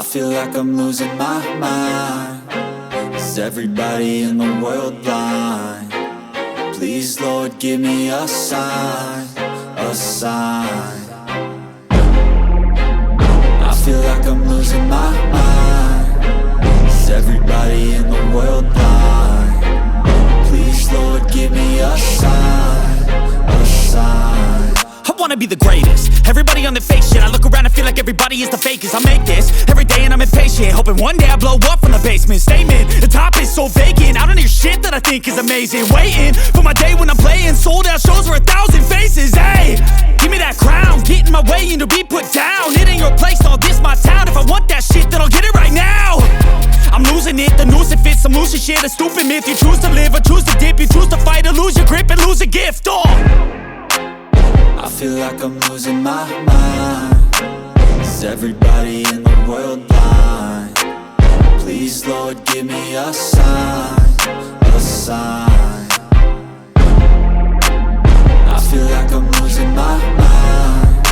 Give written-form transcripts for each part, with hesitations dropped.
I feel like I'm losing my mind. Is everybody in the world blind? Please Lord give me a sign, a sign. I feel like I'm losing my mind. Is everybody in the world blind? Please Lord give me a sign, a sign. I wanna be the greatest. Everybody on the fake shit. I look around and feel like everybody is the fakest. I make this every day and I'm impatient, hoping one day I blow up from the basement. Statement, the top is so vacant. I don't hear shit that I think is amazing. Waiting for my day when I'm playing sold out shows for 1,000 faces. Hey, give me that crown, get in my way and to be put down. It ain't your place, all this my town. If I want that shit, then I'll get it right now. I'm losing it, the noose it fits. I'm losing shit, a stupid myth. You choose to live or choose to dip. You choose to fight or lose your grip and lose a gift. I feel like I'm losing my mind. Is everybody in the world blind? Please Lord give me a sign, a sign. I feel like I'm losing my mind.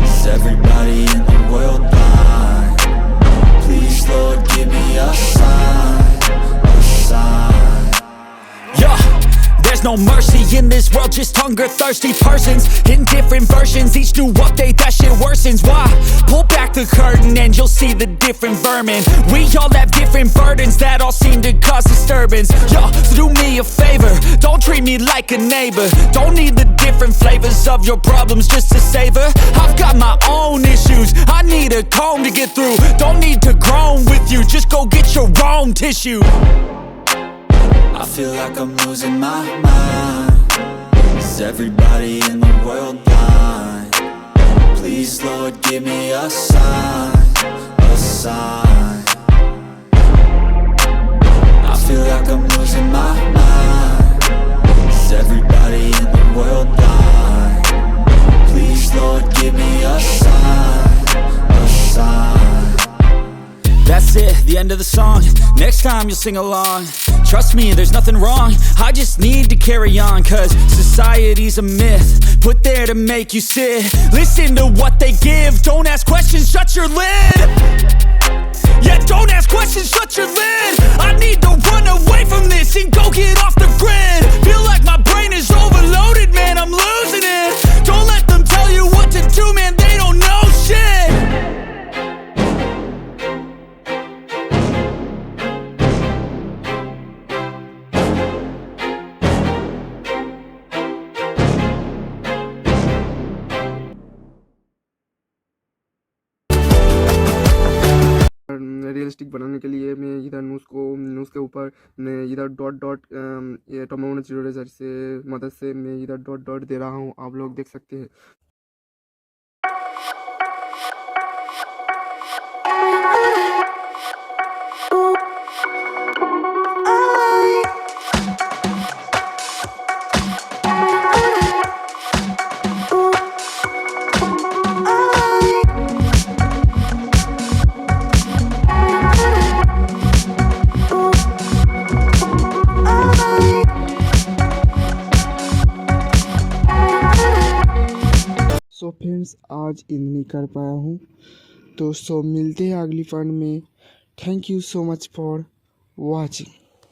Is everybody in the world blind? Please Lord give me a sign, a sign. Yeah, there's no mercy in this world, just hunger-thirsty persons in different versions. Each new update, that shit worsens. Why? Pull back the curtain and you'll see the different vermin. We all have different burdens that all seem to cause disturbance. Yo, so do me a favor, don't treat me like a neighbor. Don't need the different flavors of your problems just to savor. I've got my own issues, I need a comb to get through. Don't need to groan with you, just go get your own tissue. I feel like I'm losing my mind. Is everybody in the world blind? Please Lord give me a sign, a sign. I feel like I'm losing my mind. Is everybody in the world blind? Please Lord give me a sign, a sign. That's it, the end of the song. Next time you'll sing along. Trust me, there's nothing wrong. I just need to carry on, cause society's a myth put there to make you sit. Listen to what they give. Don't ask questions, shut your lid. Yeah, don't ask questions, shut your lid. I need to run away from this and go get off the grid. Feel like my brain is overloaded, man, I'm losing it. Don't let them tell you what to do, man, they don't know shit. Realistic बनाने के लिए मैं इधर नूस के ऊपर मैं इधर dot dot ये टमोनो जीरो से मदद से मैं इधर डॉट डॉट दे रहा हूँ, आप लोग देख सकते हैं। सो फ्रेंड्स, आज इन नहीं कर पाया हूँ, तो मिलते हैं अगली फन में। Thank you so much for watching.